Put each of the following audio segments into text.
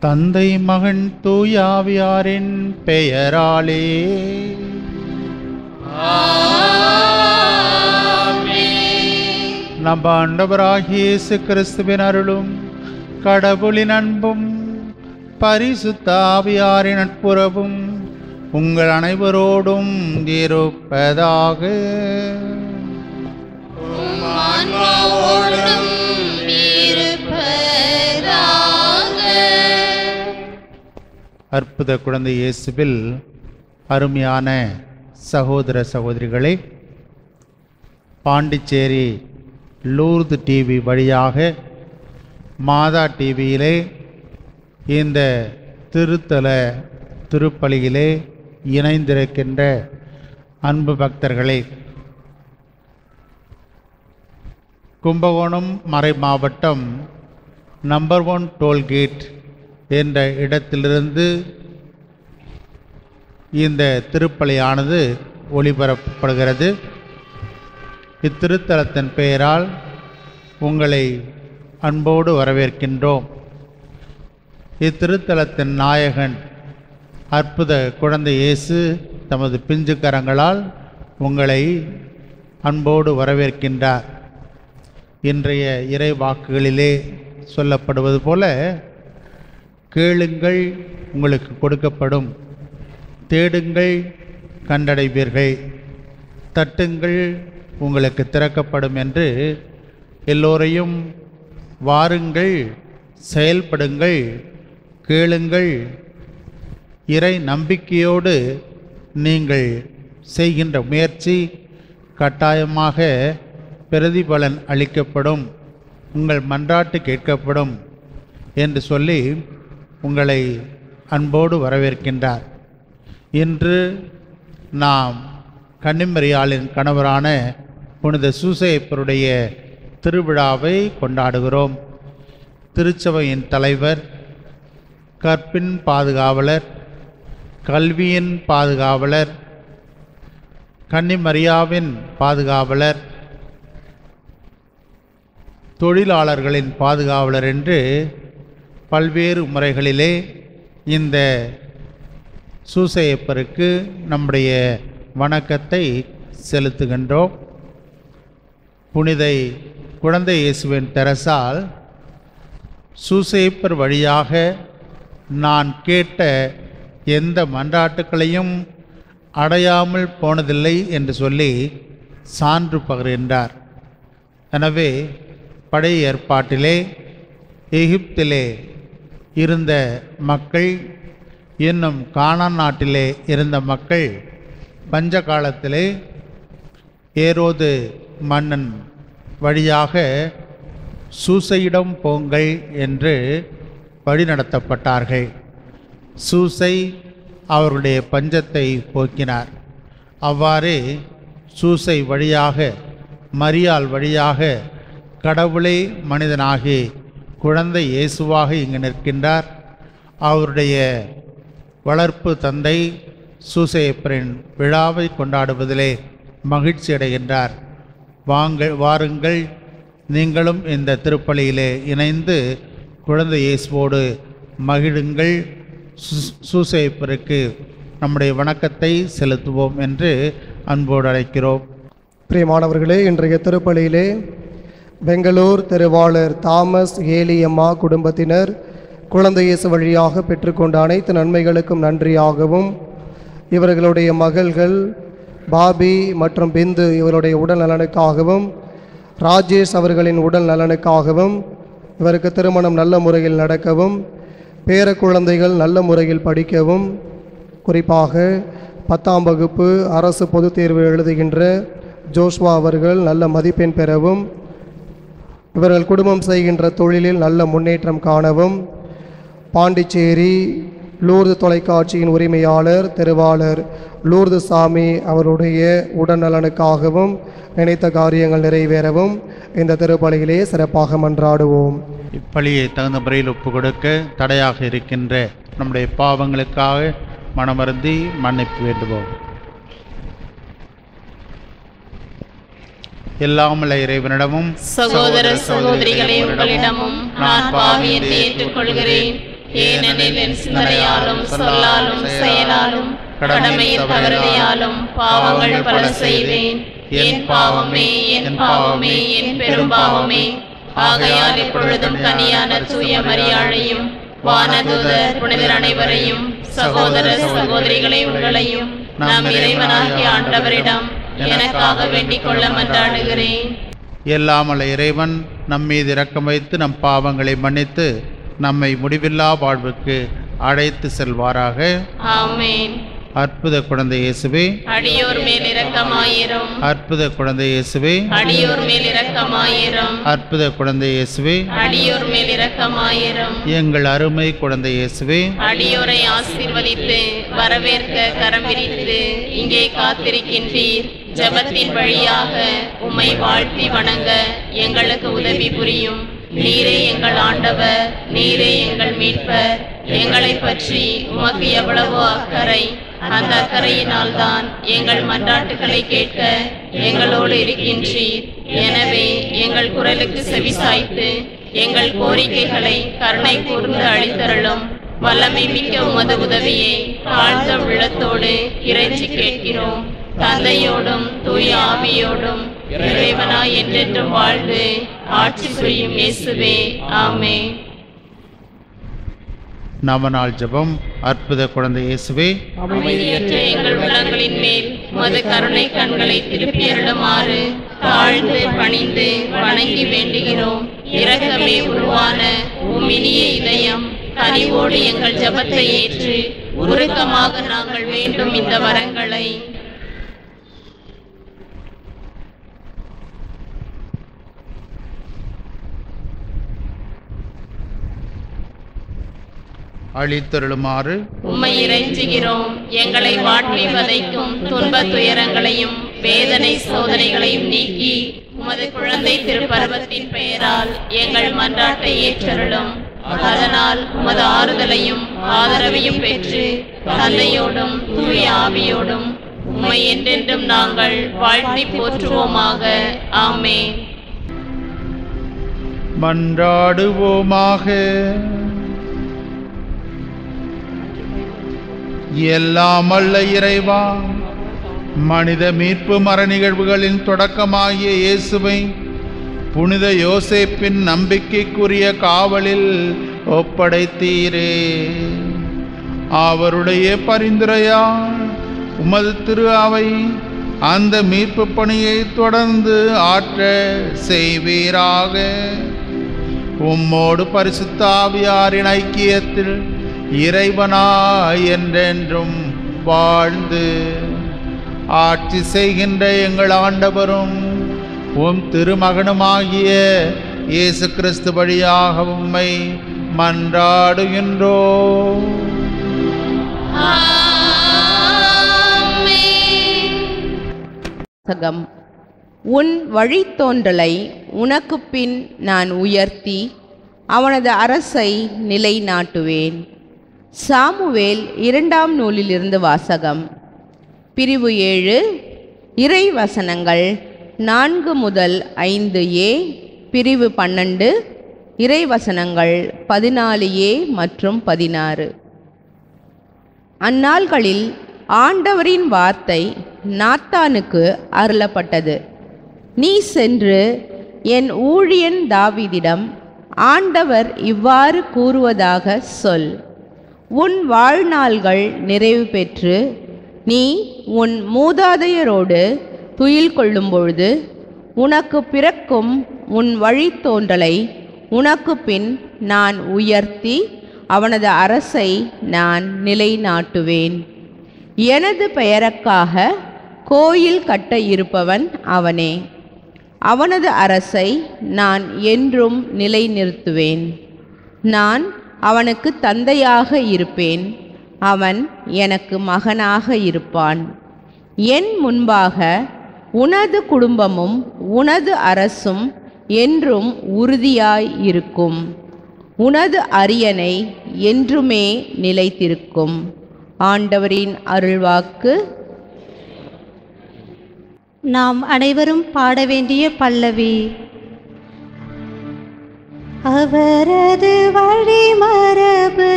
தந்தை மகன் தூயாவியாரின் பெயராலே. நம் ஆண்டவராகிய இயேசு கிறிஸ்துவின் அருளும் கடவுளின் அன்பும் பரிசுத்த ஆவியாரின் நட்புறவும் உங்கள் அனைவரோடும் இருப்பதாக. அற்புத குழந்தை இயேசுவில் அருமையான சகோதர சகோதரிகளே, பாண்டிச்சேரி லூர்து டிவி வழியாக மாதா டிவியிலே இந்த திருத்தல திருப்பலியிலே இணைந்திருக்கின்ற அன்பு பக்தர்களே, கும்பகோணம் மறை மாவட்டம் நம்பர் 1 டோல்கேட் என்ற இடத்திலிருந்து இந்த திருப்பலியானது ஒளிபரப்பப்படுகிறது. இத்திருத்தலத்தின் பெயரால் உங்களை அன்போடு வரவேற்கின்றோம். இத்திருத்தலத்தின் நாயகன் அற்புத குழந்தை இயேசு தமது பிஞ்சு கரங்களால் உங்களை அன்போடு வரவேற்கின்றார். இன்றைய இறை வாக்குகளிலே சொல்லப்படுவது போல, கேளுங்கள் உங்களுக்கு கொடுக்கப்படும், தேடுங்கள் கண்டடைவீர்கள், தட்டுங்கள் உங்களுக்கு திறக்கப்படும் என்று எல்லோரையும் வாருங்கள், செயல்படுங்கள், கேளுங்கள், இறை நம்பிக்கையோடு நீங்கள் செய்கின்ற முயற்சி கட்டாயமாக பிரதிபலன் அளிக்கப்படும், உங்கள் மன்றாட்டு கேட்கப்படும் என்று சொல்லி உங்களை அன்போடு வரவேற்கின்றார். இன்று நாம் கன்னிமரியாளின் கணவரான புனித சூசையப்பருடைய திருவிழாவை கொண்டாடுகிறோம். திருச்சபையின் தலைவர், கற்பின் பாதுகாவலர், கல்வியின் பாதுகாவலர், கன்னிமரியாவின் பாதுகாவலர், தொழிலாளர்களின் பாதுகாவலர் என்று பல்வேறு முறைகளிலே இந்த சூசையப்பருக்கு நம்முடைய வணக்கத்தை செலுத்துகின்றோம். புனித குழந்தை இயேசுவின் தெரசால் சூசையப்பர் வழியாக நான் கேட்ட எந்த மன்றாட்டுக்களையும் அடையாமல் போனதில்லை என்று சொல்லி சான்று பகர்கின்றார். எனவே பழைய ஏற்பாட்டிலே எகிப்திலே இருந்த மக்கள், இன்னும் கானான் நாட்டிலே இருந்த மக்கள் பஞ்ச காலத்திலே ஏரோது மன்னன் வழியாக சூசையிடம் போங்கள் என்று வழிநடத்தப்பட்டார்கள். சூசை அவருடைய பஞ்சத்தை போக்கினார். அவ்வாறே சூசை வழியாக, மரியாள் வழியாக கடவுளே மனிதனாகி குழந்தை இயேசுவாக இங்கு நிற்கின்றார். அவருடைய வளர்ப்பு தந்தை சூசையப்பரின் விழாவை கொண்டாடுவதிலே மகிழ்ச்சி அடைகின்றார். வாருங்கள், நீங்களும் இந்த திருப்பலியிலே இணைந்து குழந்தை இயேசுவோடு மகிழுங்கள், சூசையப்பருக்கு நம்முடைய வணக்கத்தை செலுத்துவோம் என்று அன்போடு அழைக்கிறோம். பிரியமானவர்களே, இன்றைய திருப்பலியிலே பெங்களூர் திருவாளர் தாமஸ் ஏலியம்மா குடும்பத்தினர் குழந்தை இயேசு வழியாக பெற்றுக்கொண்ட அனைத்து நன்மைகளுக்கும் நன்றியாகவும், இவர்களுடைய மகள்கள் பாபி மற்றும் பிந்து இவருடைய உடல் நலனுக்காகவும், ராஜேஷ் அவர்களின் உடல் நலனுக்காகவும், இவருக்கு திருமணம் நல்ல முறையில் நடக்கவும், பேர குழந்தைகள் நல்ல முறையில் படிக்கவும், குறிப்பாக 10ஆம் வகுப்பு அரசு பொதுத் தேர்வு எழுதுகின்ற ஜோஷ்வா அவர்கள் நல்ல மதிப்பெண் பெறவும், இவர்கள் குடும்பம் செய்கின்ற தொழிலில் நல்ல முன்னேற்றம் காணவும், பாண்டிச்சேரி லூர்து தொலைக்காட்சியின் உரிமையாளர் திருவாளர் லூர்து சாமி அவருடைய உடல்நலனுக்காகவும் நினைத்த காரியங்கள் நிறைவேறவும் இந்த திருப்பலியிலே சிறப்பாக மன்றாடுவோம். இப்பலியை தகுந்த முறையில் ஒப்புக் கொடுக்க தடையாக இருக்கின்ற நம்முடைய பாவங்களுக்காக மனமருந்தி மன்னிப்பு வேண்டுவோம். எல்லாமல்ல இறைவனிடமும் சகோதர சகோதரிகளே உங்களிடமும் நான் பாவி என்று ஏற்றுக்கொள்கிறேன். ஏனெனில் என் சிந்தனையாலும் சொல்லாலும் செயலாலும் கடமையின் தவறுதையாலும் பாவங்கள் பல செய்தேன். என் பாவமே, என் பாவமே, என் பெரும்பாவமே. ஆகையால் இப்பொழுதும் கனியான தூய மரியாளையும் வானதூதர் புனிதர் அனைவரையும் சகோதர சகோதரிகளை உங்களையும் நம் இறைவனாகிய ஆண்டவரிடம் எனக்காக வேண்டிக் கொள்ள மன்றாடுகிறேன். எல்லாமல்ல இறைவன் நம்மீது இரக்கம் வைத்து நம் பாவங்களை மன்னித்து நம்மை முடிவில்லா வாழ்வுக்கு அழைத்து செல்வாராக. ஆமென். அற்புத குழந்தை இயேசுவே, அடியோர் மேல் இரக்கமாயிரும். அற்புத குழந்தை இயேசுவே, அடியோர் மேல் இரக்கமாயிரும். அற்புத குழந்தை இயேசுவே, அடியோர் மேல் இரக்கமாயிரும். எங்கள் அருமை குழந்தை இயேசுவே, அடியோரை ஆசீர்வதித்து வரவேற்க கரம் விரித்து இங்கே காத்திருக்கின்றீர். ஜெபத்தின் வழியாக உம்மை வாழ்த்தி வணங்க எங்களுக்கு உதவி புரியும். நீரே எங்கள் ஆண்டவர், நீரே எங்கள் மீட்பர். எங்களை பற்றி உமக்கு எவ்வளவோ அக்கறை. அந்த அக்கறையினால் தான் எங்கள் மன்றாட்டுகளை கேட்க எங்களோடு இருக்கின்றீர். எனவே எங்கள் குரலுக்கு செவிசாய்த்து எங்கள் கோரிக்கைகளை கருணை கூர்ந்து அளித்தருளும். வல்லமை மிக்க உமது உதவியை தாழ்ந்த உள்ளத்தோடு இறைஞ்சி கேட்கிறோம். தந்தையோடும் தூய ஆவியோடும் இறைவனாய் என்றென்றும் வாழ்ந்து ஆட்சி புரியும் இயேசுவே, ஆமென். நவநாள் ஜெபம். அற்புத குழந்தை இயேசுவே, அமைதியற்ற எங்கள் உள்ளங்களின் மேல் உமது கருணை கண்களை திருப்பி அருளுமாறு தாழ்ந்து பணிந்து வணங்கி வேண்டுகிறோம். இரக்கமே உருவான உம்மினிய இதயம் கனிவோடு எங்கள் ஜெபத்தை ஏற்று உருக்கமாக நாங்கள் வேண்டும் இந்த வரங்களை அளித்தருளுமாறு உம்மை இறைஞ்சுகிறோம். எங்களை வாட்டி வதைக்கும் துன்ப துயரங்களையும் வேதனை சோதனைகளையும் நீக்கி உமது குழந்தை திருப்பருவத்தின் பெயரால் எங்கள் மன்றாட்டை ஏற்றருளும். அதனால் உமது ஆறுதலையும் ஆதரவையும் பெற்று தந்தையோடும் தூய ஆவியோடும் உம்மை என்றென்றும் நாங்கள் வாழ்த்தி போற்றுவோமாக. ஆமென். மன்றாடுவோமாக. எல்லாம் வல்ல இறைவா, மனித மீட்பு மர நிகழ்வுகளின் தொடக்கமாகிய இயேசுவை புனித யோசேப்பின் நம்பிக்கைக்குரிய காவலில் ஒப்படைத்தீரே. அவருடைய பரிந்துரையால் உமது திரு அவை அந்த மீட்பு பணியை தொடர்ந்து ஆற்ற செய்வீராக. உம்மோடு பரிசுத்த ஆவியாரின் ஐக்கியத்தில் இறைவனாய் என்றென்றும் வாழ்ந்து ஆட்சி செய்கின்ற எங்கள் ஆண்டவரும் உம் திருமகனுமாகிய இயேசு கிறிஸ்து வழியாக உம்மை மன்றாடுகின்றோம். உன் வழித்தோன்றலை உனக்கு பின் நான் உயர்த்தி அவனது அரசை நிலைநாட்டுவேன். சாமுவேல் 2ஆம் நூலிலிருந்து வாசகம். பிரிவு 7, இறை வசனங்கள் 4 முதல் 5a, பிரிவு 12, இறை வசனங்கள் 14a மற்றும் 16. அந்நாள்களில் ஆண்டவரின் வார்த்தை நாத்தானுக்கு அருளப்பட்டது. நீ சென்று என் ஊழியன் தாவீதிடம் ஆண்டவர் இவ்வாறு கூறுவதாக சொல். உன் வாழ்நாள்கள் நிறைவு பெற்று நீ உன் மூதாதையரோடு துயில் கொள்ளும் பொழுது உனக்கு பிறக்கும் உன் வழித்தோன்றலை உனக்கு பின் நான் உயர்த்தி அவனது அரசை நான் நிலைநாட்டுவேன். எனது பெயருக்காக கோயில் கட்ட இருப்பவன் அவனே. அவனது அரசை நான் என்றும் நிலைநிறுத்துவேன். நான் அவனுக்கு தந்தையாக இருப்பேன், அவன் எனக்கு மகனாக இருப்பான். என் முன்பாக உனது குடும்பமும் உனது அரசும் என்றும் உறுதியாய் இருக்கும். உனது அரியணை என்றுமே நிலைத்திருக்கும். ஆண்டவரின் அருள்வாக்கு. நாம் அனைவரும் பாட வேண்டிய பல்லவி. அவரது வழிமரபு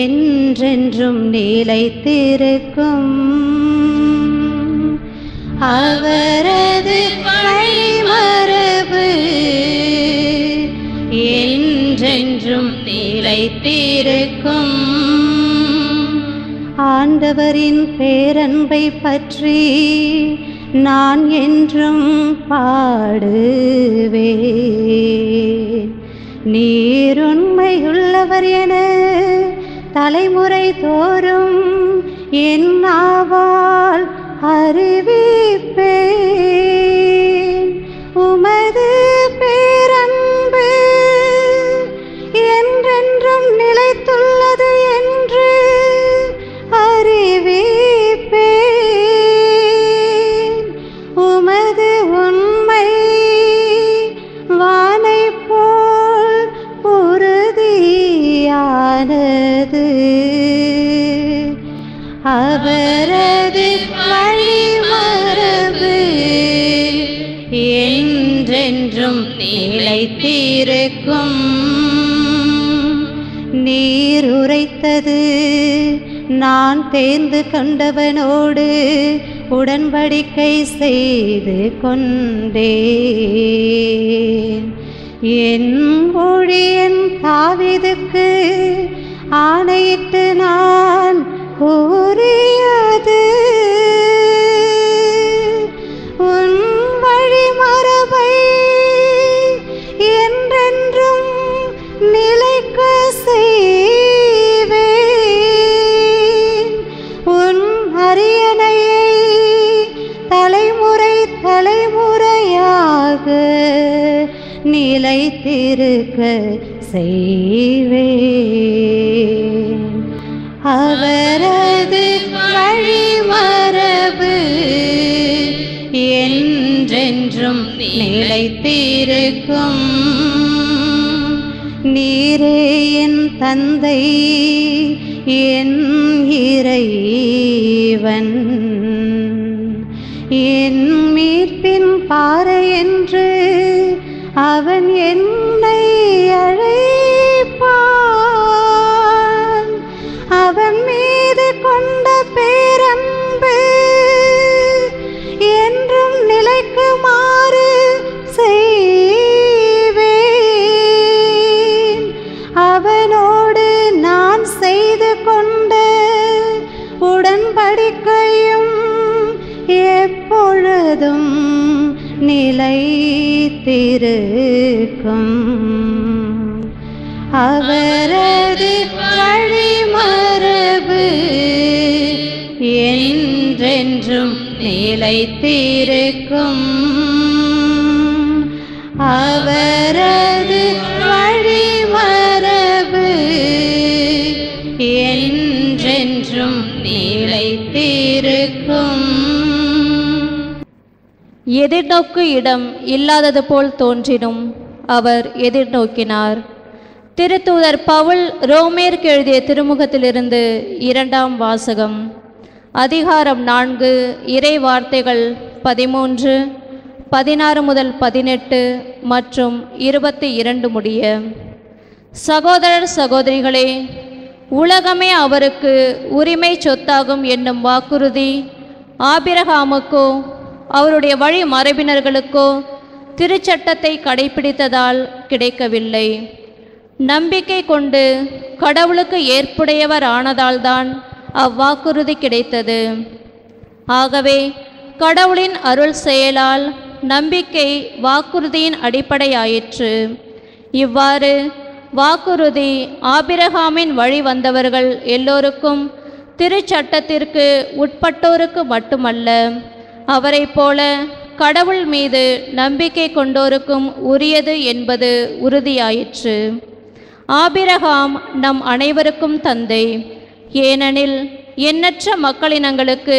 என்றென்றும் நிலைத்திருக்கும். அவரது வழிமரபு என்றென்றும் நிலைத்திருக்கும். ஆண்டவரின் பேரன்பை பற்றி நான் என்றும் பாடுவேன். நீர் உண்மையுள்ளவர் என தலைமுறை தோறும் என் நாவால் அறிவிப்பேன். உமது பேரன்பு என்றென்றும் நிலைத்துள்ளது என்று அறிவிப்பேன். உமது உண்மை வானை போல் உறுதியானது. அவரது வழிமரபு என்றென்றும் நிலைத்திருக்கும். நீர் உரைத்தது நான் தேர்ந்து கொண்டவனோடு உடன்படிக்கை செய்து கொண்டேன். என் ஊழியன் தாவீதுக்கு ஆணையிட்டு நான் கூறியது உன் வழிமரபை என்றென்றும் நிலைக்க செய்வேன். உன் அரியணையை தலைமுறை தலைமுறையாக நிலைத்திருக்க செய்வேன். அவரது வழிமரபு என்றென்றும் நிலைத்திருக்கும். நீரே என் தந்தை, என் இறைவன், என் மீட்பின் பாறை என்று அவன் என்னை அழைப்பான். அவன் மீது கொண்ட பேரன்பு என்றும் நிலைக்குமாறு செய்வேன். அவனோடு நான் செய்து கொண்ட உடன்படிக்கையும் எப்பொழுதும் நிலைத்திருக்கும். அவரது வழிமரபு என்றென்றும் நிலைத்திருக்கும். அவரது வழிமரபு என்றென்றும் நிலைத்திருக்கும். எதிர்நோக்கு இடம் இல்லாதது போல் தோன்றினும் அவர் எதிர்நோக்கினார். திருத்தூதர் பவுல் ரோமேற்கு எழுதிய திருமுகத்திலிருந்து 2ஆம் வாசகம். அதிகாரம் 4, இறை வார்த்தைகள் 13, 16 முதல் 18 மற்றும் 22 முடிய. சகோதரர் சகோதரிகளே, உலகமே அவருக்கு உரிமை சொத்தாகும் என்னும் வாக்குறுதி ஆபிரகாமுக்கோ அவருடைய வழி மரபினர்களுக்கோ திருச்சட்டத்தை கடைபிடித்ததால் கிடைக்கவில்லை. நம்பிக்கை கொண்டு கடவுளுக்கு ஏற்புடையவர் ஆனதால்தான் அவ்வாக்குறுதி கிடைத்தது. ஆகவே கடவுளின் அருள் செயலால் நம்பிக்கை வாக்குறுதியின் அடிப்படையாயிற்று. இவ்வாறு வாக்குறுதி ஆபிரகாமின் வழி வந்தவர்கள் எல்லோருக்கும் திருச்சட்டத்திற்கு உட்பட்டோருக்கு மட்டுமல்ல, அவரை போல கடவுள் மீது நம்பிக்கை கொண்டோருக்கும் உரியது என்பது உறுதியாயிற்று. ஆபிரகாம் நம் அனைவருக்கும் தந்தை. ஏனெனில் எண்ணற்ற மக்களினங்களுக்கு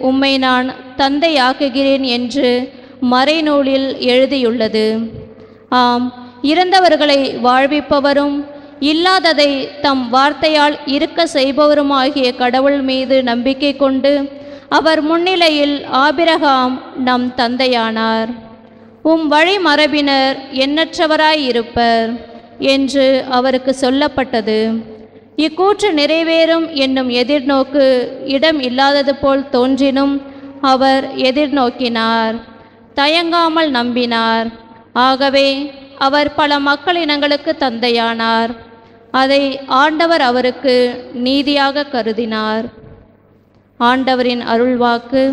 உம்மை நான் தந்தையாக்குகிறேன் என்று மறைநூலில் எழுதியுள்ளது. ஆம், இறந்தவர்களை வாழ்விப்பவரும் இல்லாததை தம் வார்த்தையால் இருக்க செய்பவருமாகிய கடவுள் மீது நம்பிக்கை கொண்டு அவர் முன்னிலையில் ஆபிரகாம் நம் தந்தையானார். வழிமரபினர் எண்ணற்றவராயிருப்பர் என்று அவருக்கு சொல்லப்பட்டது. இக்கூற்று நிறைவேறும் என்னும் எதிர்நோக்கு இடம் இல்லாதது போல் தோன்றினும் அவர் எதிர்நோக்கினார், தயங்காமல் நம்பினார். ஆகவே அவர் பல மக்களினங்களுக்கு தந்தையானார். அதை ஆண்டவர் அவருக்கு நீதியாக கருதினார். ஆண்டவரின் அருள்வாக்கு.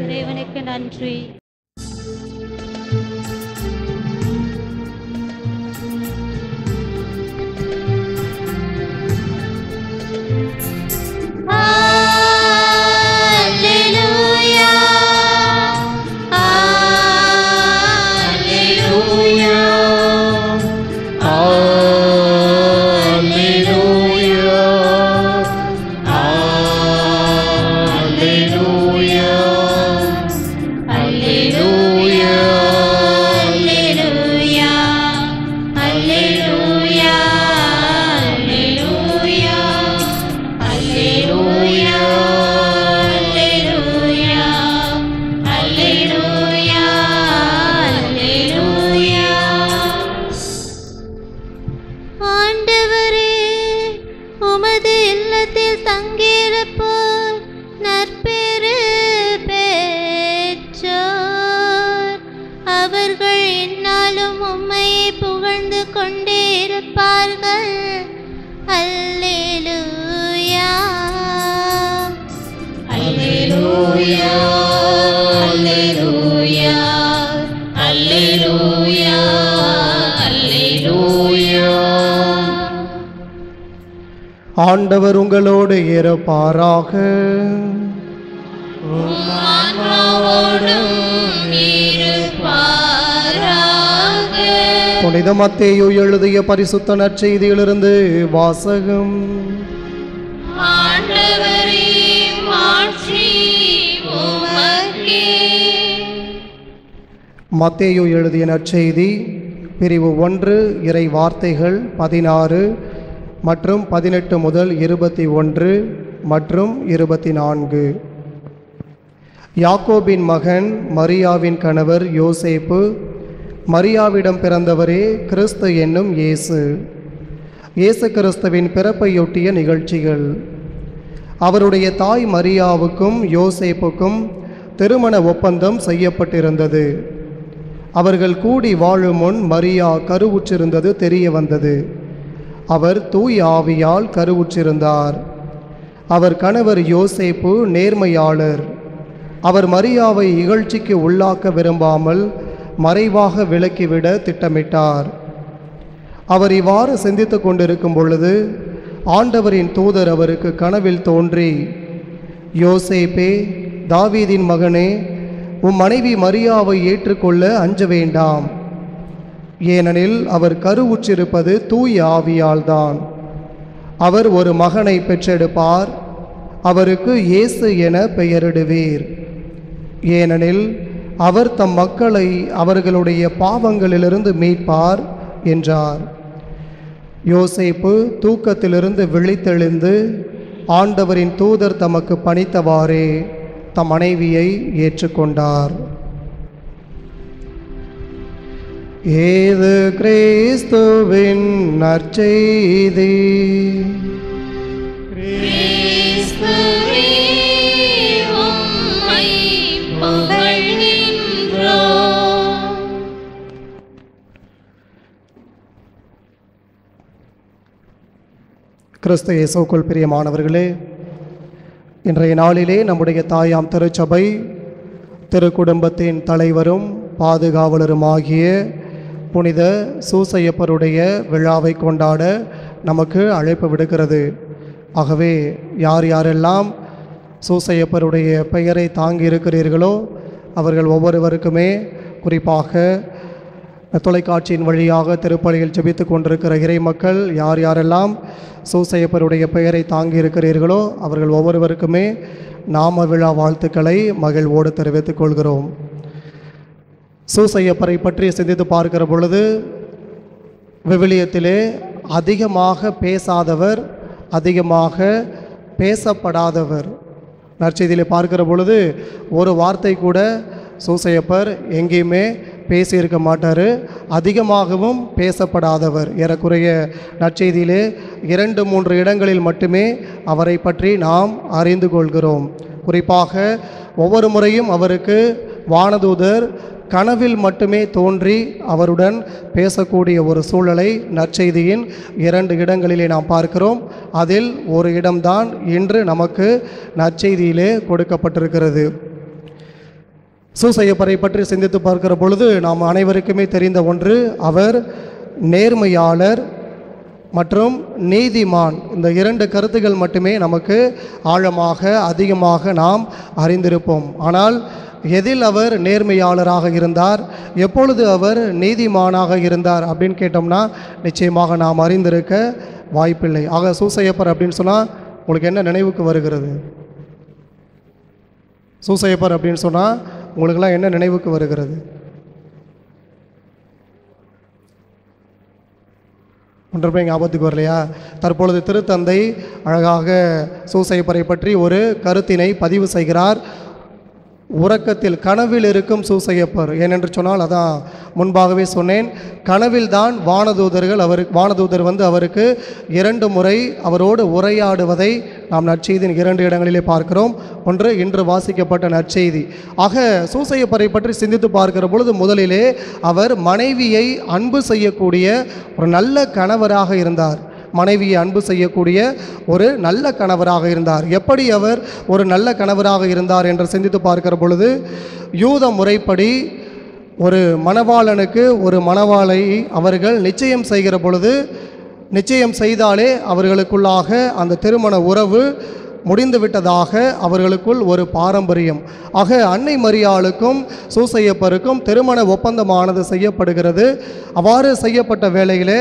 இறைவனுக்கு நன்றி. ஆண்டவர் உங்களோடு இருப்பாராக. புனித மத்தேயு எழுதிய பரிசுத்த நற்செய்தியிலிருந்து வாசகம். மத்தேயு எழுதிய நற்செய்தி பிரிவு 1 இறை வார்த்தைகள் 16 மற்றும் 18 முதல் 21 மற்றும் 24. யாக்கோபின் மகன் மரியாவின் கணவர் யோசேப்பு, மரியாவிடம் பிறந்தவரே கிறிஸ்து என்னும் இயேசு. இயேசு கிறிஸ்துவின் பிறப்பையொட்டிய நிகழ்ச்சிகள். அவருடைய தாய் மரியாவுக்கும் யோசேப்புக்கும் திருமண ஒப்பந்தம் செய்யப்பட்டிருந்தது. அவர்கள் கூடி வாழும் முன் மரியா கருவுற்றிருந்தது தெரிய வந்தது. அவர் தூய் ஆவியால் கருவுற்றிருந்தார். அவர் கணவர் யோசேப்பு நேர்மையாளர். அவர் மரியாவை இகழ்ச்சிக்கு உள்ளாக்க விரும்பாமல் மறைவாக விலக்கிவிட திட்டமிட்டார். அவர் இவ்வாறு சிந்தித்து கொண்டிருக்கும் பொழுது ஆண்டவரின் தூதர் அவருக்கு கனவில் தோன்றி, யோசேப்பே, தாவீதின் மகனே, உம் மனைவி மரியாவை ஏற்றுக்கொள்ள அஞ்ச வேண்டாம். ஏனெனில் அவர் கருவுற்றிருப்பது தூய் ஆவியால்தான். அவர் ஒரு மகனை பெற்றெடுப்பார். அவருக்கு இயேசு என பெயரிடுவீர். ஏனெனில் அவர் தம் மக்களை அவர்களுடைய பாவங்களிலிருந்து மீட்பார் என்றார். யோசேப்பு தூக்கத்திலிருந்து விழித்தெழுந்து ஆண்டவரின் தூதர் தமக்கு பணித்தவாறே தம் மனைவியை ஏற்றுக்கொண்டார். ஏது கிறிஸ்துவின் நற்செய்தி. கிறிஸ்து இயேசுவுக்குள் பிரியமானவர்களே, இன்றைய நாளிலே நம்முடைய தாயாம் திருச்சபை திருக்குடும்பத்தின் தலைவரும் பாதுகாவலருமாகிய புனித சூசையப்பருடைய விழாவை கொண்டாட நமக்கு அழைப்பு விடுக்கிறது. ஆகவே யார் யாரெல்லாம் சூசையப்பருடைய பெயரை தாங்கி இருக்கிறீர்களோ அவர்கள் ஒவ்வொருவருக்குமே, குறிப்பாக தொலைக்காட்சியின் வழியாக திருப்பலியில் ஜெபித்து கொண்டிருக்கிற இறை மக்கள் யார் யாரெல்லாம் சூசையப்பருடைய பெயரை தாங்கி இருக்கிறீர்களோ அவர்கள் ஒவ்வொருவருக்குமே நாம விழா வாழ்த்துக்களை மகிழ்வோடு தெரிவித்துக் கொள்கிறோம். சூசையப்பரை பற்றி சிந்தித்து பார்க்கிற பொழுது விவிலியத்திலே அதிகமாக பேசாதவர், அதிகமாக பேசப்படாதவர். நற்செய்தியிலே பார்க்கிற பொழுது ஒரு வார்த்தை கூட சூசையப்பர் எங்கேயுமே பேசியிருக்க மாட்டார். அதிகமாகவும் பேசப்படாதவர். ஏறக்குறைய நற்செய்தியிலே 2-3 இடங்களில் மட்டுமே அவரை பற்றி நாம் அறிந்து கொள்கிறோம். குறிப்பாக ஒவ்வொரு முறையும் அவருக்கு வானதூதர் கனவில் மட்டுமே தோன்றி அவருடன் பேசக்கூடிய ஒரு சூழலை நற்செய்தியின் 2 இடங்களிலே நாம் பார்க்கிறோம். அதில் ஒரு இடம்தான் இன்று நமக்கு நற்செய்தியிலே கொடுக்கப்பட்டிருக்கிறது. சூசையப்பரை பற்றி சிந்தித்து பார்க்கிற பொழுது நாம் அனைவருக்குமே தெரிந்த ஒன்று, அவர் நேர்மையாளர் மற்றும் நீதிமான். இந்த 2 கருத்துக்கள் மட்டுமே நமக்கு ஆழமாக அதிகமாக நாம் அறிந்திருப்போம். ஆனால் எதில் அவர் நேர்மையாளராக இருந்தார், எப்பொழுது அவர் நீதிமானாக இருந்தார் அப்படின்னு கேட்டோம்னா நிச்சயமாக நாம் அறிந்திருக்க வாய்ப்பில்லை. ஆக சூசையப்பர் அப்படின்னு சொன்னால் உங்களுக்கு என்ன நினைவுக்கு வருகிறது? சூசையப்பர் அப்படின்னு சொன்னால் உங்களுக்கெல்லாம் என்ன நினைவுக்கு வருகிறது? ஒன்றுமே ஞாபகத்துக்கு வரலையா? தற்பொழுது திருத்தந்தை அழகாக சூசையப்பரை பற்றி ஒரு கருத்தினை பதிவு செய்கிறார். உறக்கத்தில் கனவில் இருக்கும் சூசையப்பர். ஏனென்று சொன்னால் அதான் முன்பாகவே சொன்னேன், கனவில் தான் வானதூதர் வந்து அவருக்கு 2 முறை அவரோடு உரையாடுவதை நாம் நற்செய்தியின் 2 இடங்களிலே பார்க்கிறோம். ஒன்று இன்று வாசிக்கப்பட்ட நற்செய்தி. ஆக சூசையப்பரை பற்றி சிந்தித்து பார்க்கிற பொழுது முதலிலே அவர் மனைவியை அன்பு செய்யக்கூடிய ஒரு நல்ல கணவராக இருந்தார். மனைவியை அன்பு செய்யக்கூடிய ஒரு நல்ல கணவராக இருந்தார். எப்படி அவர் ஒரு நல்ல கணவராக இருந்தார் என்று சிந்தித்து பார்க்கிற பொழுது, யூத முறைப்படி ஒரு மணவாளனுக்கு ஒரு மணவாளை அவர்கள் நிச்சயம் செய்கிற பொழுது, நிச்சயம் செய்தாலே அவர்களுக்குள்ளாக அந்த திருமண உறவு முடிந்துவிட்டதாக அவர்களுக்குள் ஒரு பாரம்பரியம். ஆக அன்னை மரியாளுக்கும் சூசையப்பருக்கும் திருமண ஒப்பந்தமானது செய்யப்படுகிறது. அவ்வாறு செய்யப்பட்ட வேளையிலே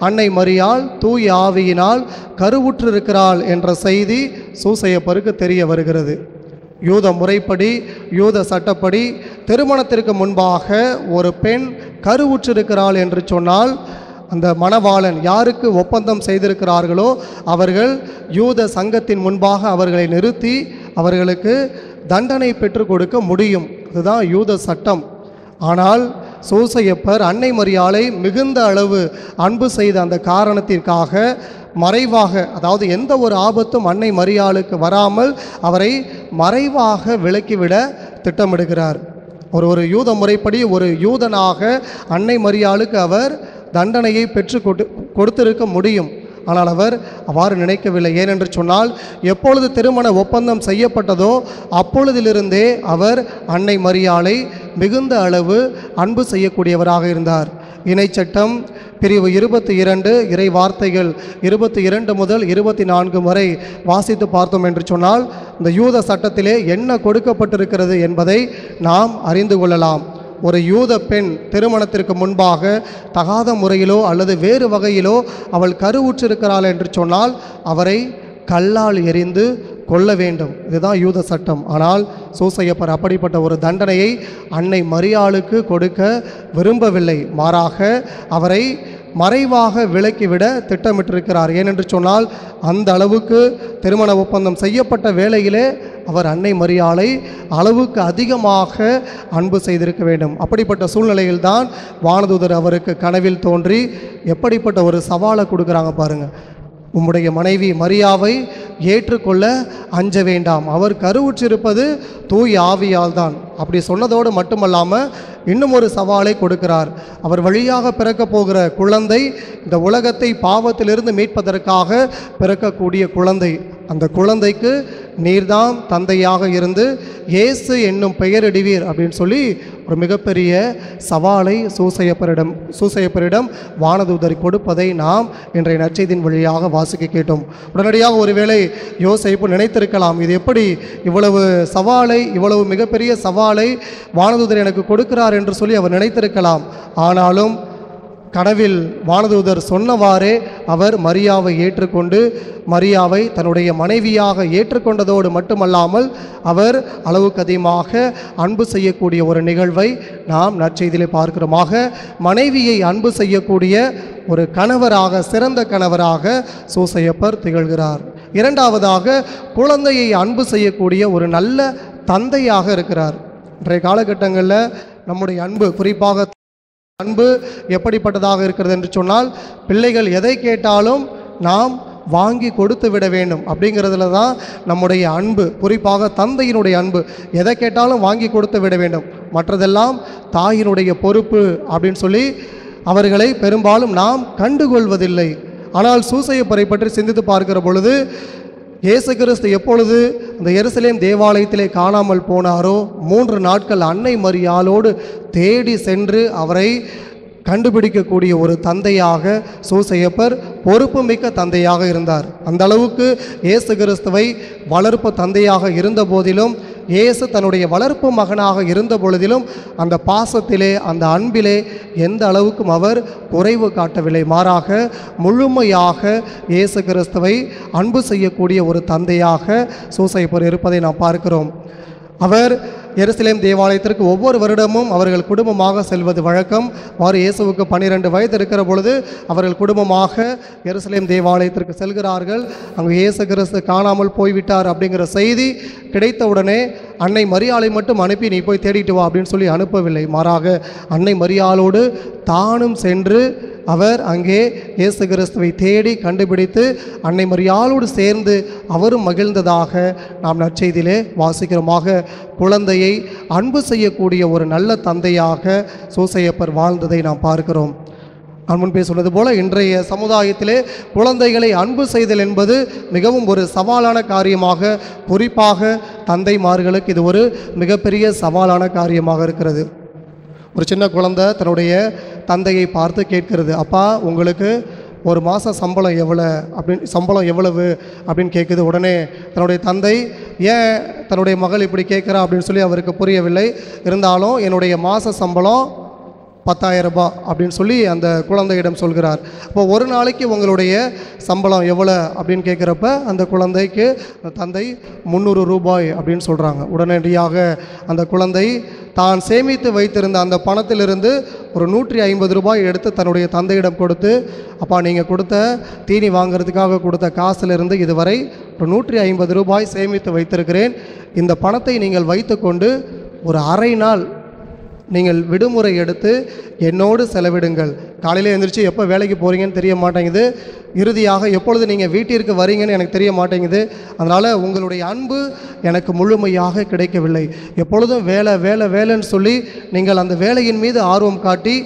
அன்னை மரியாள் தூய ஆவியினால் கருவுற்றிருக்கிறாள் என்ற செய்தி சூசையப்பருக்கு தெரிய வருகிறது. யூத முறைப்படி, யூத சட்டப்படி திருமணத்திற்கு முன்பாக ஒரு பெண் கருவுற்றிருக்கிறாள் என்று சொன்னால் அந்த மணவாளன் யாருக்கு ஒப்பந்தம் செய்திருக்கிறார்களோ அவர்கள் யூத சங்கத்தின் முன்பாக அவர்களை நிறுத்தி அவர்களுக்கு தண்டனை பெற்றுக் கொடுக்க முடியும். அதுதான் யூத சட்டம். ஆனால் சூசையப்பர் அன்னை மரியாளை மிகுந்த அளவு அன்பு செய்த அந்த காரணத்திற்காக மறைவாக, அதாவது எந்த ஒரு ஆபத்தும் அன்னை மரியாளுக்கு வராமல் அவரை மறைவாக விலக்கிவிட திட்டமிடுகிறார். ஒரு யூத முறைப்படி ஒரு யூதனாக அன்னை மரியாளுக்கு அவர் தண்டனையை பெற்று கொடுத்திருக்க முடியும். ஆனால் அவர் அவ்வாறு நினைக்கவில்லை. ஏனென்று சொன்னால் எப்பொழுது திருமண ஒப்பந்தம் செய்யப்பட்டதோ அப்பொழுதிலிருந்தே அவர் அன்னை மரியாளை மிகுந்த அளவு அன்பு செய்யக்கூடியவராக இருந்தார். இணைச்சட்டம் பிரிவு 22 இறை வார்த்தைகள் 22 முதல் 24 வரை வாசித்து பார்த்தோம் என்று சொன்னால் இந்த யூத சட்டத்திலே என்ன கொடுக்கப்பட்டிருக்கிறது என்பதை நாம் அறிந்து கொள்ளலாம். ஒரு யூத பெண் திருமணத்திற்கு முன்பாக தகாத முறையிலோ அல்லது வேறு வகையிலோ அவள் கருவுற்றிருக்கிறாள் என்று சொன்னால் அவரை கல்லால் எறிந்து கொள்ள வேண்டும். இதுதான் யூத சட்டம். ஆனால் சூசையப்பர் அப்படிப்பட்ட ஒரு தண்டனையை அன்னை மரியாளுக்கு கொடுக்க விரும்பவில்லை. மாறாக அவரை மறைவாக விலக்கிவிட திட்டமிட்டிருக்கிறார். ஏனென்று சொன்னால் அந்த அளவுக்கு திருமண ஒப்பந்தம் செய்யப்பட்ட வேளையிலே அவர் அன்னை மரியாளை அளவுக்கு அதிகமாக அன்பு செய்திருக்க வேண்டும். அப்படிப்பட்ட சூழ்நிலையில்தான் வானதூதர் அவருக்கு கனவில் தோன்றி எப்படிப்பட்ட ஒரு சவாலை கொடுக்குறாங்க பாருங்கள். உம்முடைய மனைவி மரியாவை ஏற்றுக்கொள்ள அஞ்ச வேண்டாம், அவர் கருவுற்றிருப்பது தூய் ஆவியால் தான். அப்படி சொன்னதோடு மட்டுமல்லாமல் இன்னும் ஒரு சவாலை கொடுக்கிறார். அவர் வழியாக பிறக்க போகிற குழந்தை இந்த உலகத்தை பாவத்திலிருந்து மீட்பதற்காக பிறக்கக்கூடிய குழந்தை. அந்த குழந்தைக்கு நீர்தான் தந்தையாக இருந்து இயேசு என்னும் பெயரிடுவீர் அப்படின்னு சொல்லி ஒரு மிகப்பெரிய சவாலை சூசையப்பரிடம் வானதூதர் கொடுப்பதை நாம் இன்றைய நற்செய்தியின் வழியாக வாசிக்க கேட்டோம். உடனடியாக ஒருவேளை யோசேப்பு நினைத்திருக்கலாம், இது எப்படி இவ்வளவு சவாலை, இவ்வளவு மிகப்பெரிய சவாலை வானதூதர் எனக்கு கொடுக்கிறார் என்று சொல்லி அவர் நினைத்திருக்கலாம். ஆனாலும் கனவில் வானதூதர் சொன்னவாறே அவர் மரியாவை ஏற்றுக்கொண்டு மரியாவை தன்னுடைய மனைவியாக ஏற்றுக்கொண்டதோடு மட்டுமல்லாமல் அவர் அளவுக்கு அதிகமாக அன்பு செய்யக்கூடிய ஒரு நிகழ்வை நாம் நற்செய்தியிலே பார்க்கிறோமாக. மனைவியை அன்பு செய்யக்கூடிய ஒரு கணவராக, சிறந்த கணவராக சூசையப்பர் திகழ்கிறார். இரண்டாவதாக குழந்தையை அன்பு செய்யக்கூடிய ஒரு நல்ல தந்தையாக இருக்கிறார். இன்றைய காலகட்டங்களில் நம்முடைய அன்பு, குறிப்பாக அன்பு எப்படிப்பட்டதாக இருக்கிறது என்று சொன்னால், பிள்ளைகள் எதை கேட்டாலும் நாம் வாங்கி கொடுத்து விட வேண்டும் அப்படிங்கிறதுல தான் நம்முடைய அன்பு, குறிப்பாக தந்தையினுடைய அன்பு. எதை கேட்டாலும் வாங்கி கொடுத்து விட வேண்டும், மற்றதெல்லாம் தாயினுடைய பொறுப்பு அப்படின்னு சொல்லி அவர்களை பெரும்பாலும் நாம் கண்டுகொள்வதில்லை. ஆனால் சூசையப்பரை பற்றி சிந்தித்து பார்க்கிற பொழுது, இயேசு கிறிஸ்து எப்பொழுது அந்த எருசலேம் தேவாலயத்திலே காணாமல் போனாரோ 3 நாட்கள் அன்னை மரியாளோடு தேடி சென்று அவரை கண்டுபிடிக்கக்கூடிய ஒரு தந்தையாக சூசையப்பர் பொறுப்புமிக்க தந்தையாக இருந்தார். அந்த அளவுக்கு இயேசு கிறிஸ்துவை வளர்ப்பு தந்தையாக இருந்த போதிலும், இயேசு தன்னுடைய வளர்ப்பு மகனாக இருந்த பொழுதிலும் அந்த பாசத்திலே, அந்த அன்பிலே எந்த அளவுக்கும் அவர் குறைவு காட்டவில்லை. மாறாக முழுமையாக இயேசு கிறிஸ்துவை அன்பு செய்யக்கூடிய ஒரு தந்தையாக சூசையப்பர் இருப்பதை நாம் பார்க்கிறோம். அவர் எருசலேம் தேவாலயத்திற்கு ஒவ்வொரு வருடமும் அவர்கள் குடும்பமாக செல்வது வழக்கம். இயேசுவுக்கு 12 வயது இருக்கிற பொழுது அவர்கள் குடும்பமாக எருசலேம் தேவாலயத்திற்கு செல்கிறார்கள். அங்கு இயேசு கிறிஸ்து காணாமல் போய்விட்டார் அப்படிங்கிற செய்தி கிடைத்தவுடனே அன்னை மரியாளை மட்டும் அனுப்பி நீ போய் தேடிட்டு வா அப்படின்னு சொல்லி அனுப்பவில்லை. மாறாக அன்னை மரியாளோடு தானும் சென்று அவர் அங்கே இயேசு கிறிஸ்துவை தேடி கண்டுபிடித்து அன்னை மரியாளோடு சேர்ந்து அவரும் மகிழ்ந்ததாக நாம் நற்செய்தியிலே வாசிக்கிறோமாக. குழந்தையை அன்பு செய்யக்கூடிய ஒரு நல்ல தந்தையாக சூசையப்பர் வாழ்ந்ததை நாம் பார்க்கிறோம். நான் முன்பே சொன்னது போல இன்றைய சமுதாயத்திலே குழந்தைகளை அன்பு செய்தல் என்பது மிகவும் ஒரு சவாலான காரியமாக, குறிப்பாக தந்தைமார்களுக்கு இது ஒரு மிகப்பெரிய சவாலான காரியமாக இருக்கிறது. ஒரு சின்ன குழந்தை தன்னுடைய தந்தையை பார்த்து கேட்கிறது, அப்பா உங்களுக்கு ஒரு மாதம் சம்பளம் எவ்வளவு அப்படின்னு கேட்குது. உடனே தன்னுடைய தந்தை ஏன் தன்னுடைய மகள் இப்படி கேட்குறா அப்படின்னு சொல்லி அவருக்கு புரியவில்லை. இருந்தாலும் என்னுடைய மாத சம்பளம் 10,000 ரூபாய் அப்படின்னு சொல்லி அந்த குழந்தையிடம் சொல்கிறார். அப்போ ஒரு நாளைக்கு உங்களுடைய சம்பளம் எவ்வளோ அப்படின்னு கேட்குறப்ப அந்த குழந்தைக்கு தந்தை 300 ரூபாய் அப்படின்னு சொல்கிறாங்க. உடனடியாக அந்த குழந்தை தான் சேமித்து வைத்திருந்த அந்த பணத்திலிருந்து ஒரு 150 ரூபாய் எடுத்து தன்னுடைய தந்தையிடம் கொடுத்து, அப்பா நீங்கள் கொடுத்த தீனி வாங்கிறதுக்காக கொடுத்த காசிலிருந்து இதுவரை ஒரு 150 ரூபாய் சேமித்து வைத்திருக்கிறேன். இந்த பணத்தை நீங்கள் வைத்துக்கொண்டு ஒரு அரை நாள் நீங்கள் விடுமுறை எடுத்து என்னோடு செலவிடுங்கள். காலையில் எழுந்திரிச்சு எப்போ வேலைக்கு போகிறீங்கன்னு தெரிய மாட்டேங்குது, இறுதியாக எப்பொழுது நீங்கள் வீட்டிற்கு வரீங்கன்னு எனக்கு தெரிய மாட்டேங்குது. அதனால் உங்களுடைய அன்பு எனக்கு முழுமையாக கிடைக்கவில்லை. எப்பொழுதும் வேலை வேலை வேலைன்னு சொல்லி நீங்கள் அந்த வேலையின் மீது ஆர்வம் காட்டி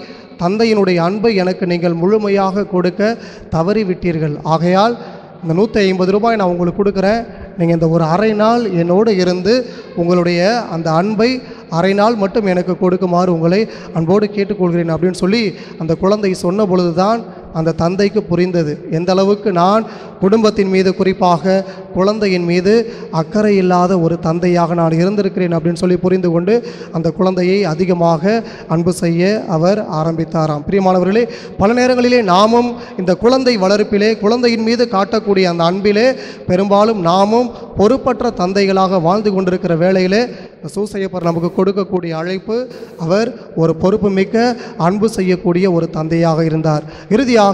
தந்தையினுடைய அன்பை எனக்கு நீங்கள் முழுமையாக கொடுக்க தவறிவிட்டீர்கள். ஆகையால் இந்த 150 ரூபாய் நான் உங்களுக்கு கொடுக்குறேன், நீங்கள் இந்த ஒரு அரை நாள் என்னோடு இருந்து உங்களுடைய அந்த அன்பை அரை நாள் மட்டும் எனக்கு கொடுக்குமாறு உங்களை அன்போடு கேட்டுக்கொள்கிறேன் அப்படின்னு சொல்லி அந்த குழந்தை சொன்ன பொழுது தான் அந்த தந்தைக்கு புரிந்தது எந்த அளவுக்கு நான் குடும்பத்தின் மீது, குறிப்பாக குழந்தையின் மீது அக்கறை இல்லாத ஒரு தந்தையாக நான் இருந்திருக்கிறேன் அப்படின்னு சொல்லி புரிந்து கொண்டு அந்த குழந்தையை அதிகமாக அன்பு செய்ய அவர் ஆரம்பித்தாராம். பிரியமானவர்களே, பல நேரங்களிலே நாமும் இந்த குழந்தை வளர்ப்பிலே, குழந்தையின் மீது காட்டக்கூடிய அந்த அன்பிலே பெரும்பாலும் நாமும் பொறுப்பற்ற தந்தைகளாக வாழ்ந்து கொண்டிருக்கிற வேளையிலே சூசையப்பர் நமக்கு கொடுக்கக்கூடிய அழைப்பு, அவர் ஒரு பொறுப்புமிக்க அன்பு செய்யக்கூடிய ஒரு தந்தையாக இருந்தார். இறுதியாக